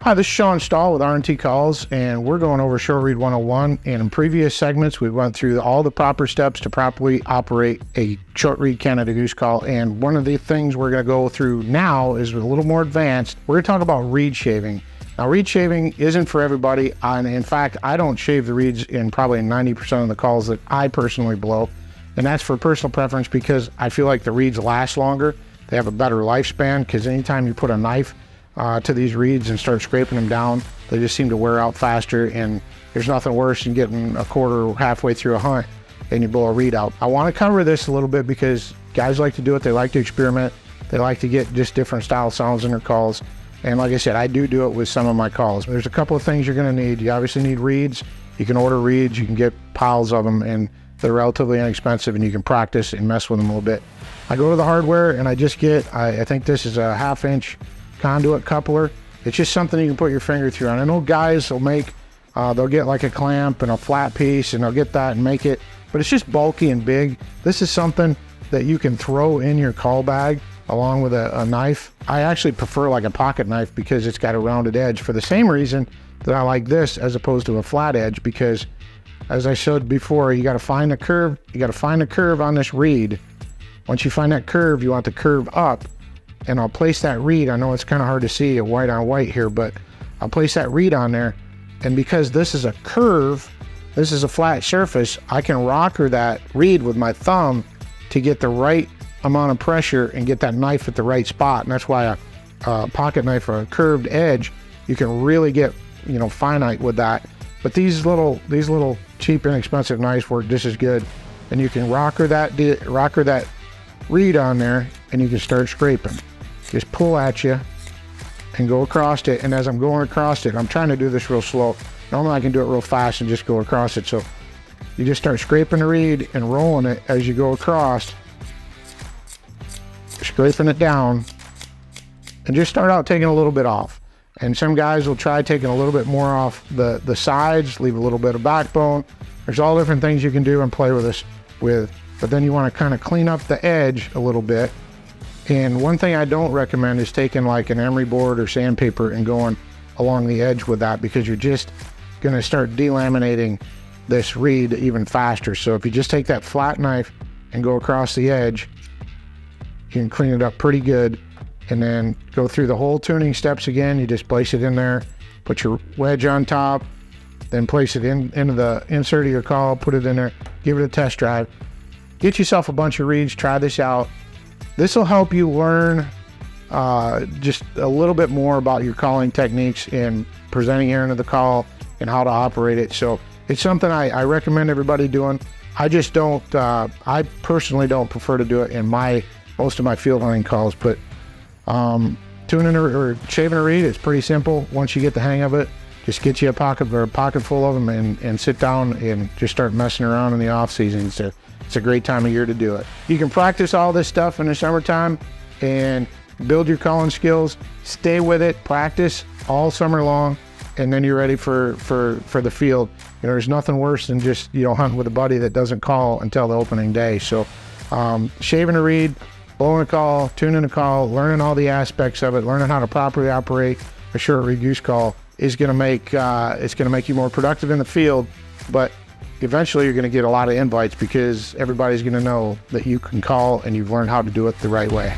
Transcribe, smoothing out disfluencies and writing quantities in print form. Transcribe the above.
Hi, this is Shawn Stahl with R&T Calls, and we're going over Short Reed 101. And in previous segments, we went through all the proper steps to properly operate a short reed Canada Goose call. And one of the things we're going to go through now is a little more advanced. We're going to talk about reed shaving. Now, reed shaving isn't for everybody, and in fact, I don't shave the reeds in probably 90% of the calls that I personally blow. And that's for personal preference because I feel like the reeds last longer. They have a better lifespan because anytime you put a knife to these reeds and start scraping them down, they just seem to wear out faster, and there's nothing worse than getting a quarter or halfway through a hunt and you blow a reed out. I want to cover this a little bit because guys like to do it. They like to experiment. They like to get just different style sounds in their calls. And like I said, I do it with some of my calls. There's a couple of things you're going to need. You obviously need reeds. You can order reeds. You can get piles of them, and they're relatively inexpensive, and you can practice and mess with them a little bit. I go to the hardware and I just get, I think this is a 1/2 inch conduit coupler. It's just something you can put your finger through. And I know guys will make, they'll get like a clamp and a flat piece, and they'll get that and make it, but it's just bulky and big. This is something that you can throw in your call bag along with a knife. I actually prefer like a pocket knife because it's got a rounded edge for the same reason that I like this as opposed to a flat edge, because as I showed before, you got to find the curve. You got to find the curve on this reed. Once you find that curve, you want the curve up, and I'll place that reed. I know it's kind of hard to see a white on white here, but I'll place that reed on there. And because this is a curve, this is a flat surface, I can rocker that reed with my thumb to get the right amount of pressure and get that knife at the right spot. And that's why a pocket knife or a curved edge, you can really get, you know, finite with that. But these little cheap, inexpensive knives work just as good. And you can rocker that reed on there, and you can start scraping. Just pull at you and go across it. And as I'm going across it, I'm trying to do this real slow. Normally I can do it real fast and just go across it. So you just start scraping the reed and rolling it as you go across, scraping it down, and just start out taking a little bit off. And some guys will try taking a little bit more off the sides, leave a little bit of backbone. There's all different things you can do and play with this with, but then you want to kind of clean up the edge a little bit. And one thing I don't recommend is taking like an emery board or sandpaper and going along the edge with that, because you're just going to start delaminating this reed even faster. So if you just take that flat knife and go across the edge, you can clean it up pretty good. And then go through the whole tuning steps again. You just place it in there, put your wedge on top, then place it into the insert of your call, put it in there, give it a test drive. Get yourself a bunch of reeds, try this out. This will help you learn just a little bit more about your calling techniques and presenting air into the call and how to operate it. So it's something I recommend everybody doing. I just don't, I personally don't prefer to do it in most of my field hunting calls, but tuning or shaving a reed is pretty simple. Once you get the hang of it, just get you a pocket full of them and sit down and just start messing around in the off season. It's a great time of year to do it. You can practice all this stuff in the summertime and build your calling skills. Stay with it, practice all summer long, and then you're ready for the field. You know, there's nothing worse than just, you know, hunting with a buddy that doesn't call until the opening day. So shaving a reed, blowing a call, tuning a call, learning all the aspects of it, learning how to properly operate a short reed goose call is going to make you more productive in the field. But eventually you're going to get a lot of invites because everybody's going to know that you can call and you've learned how to do it the right way.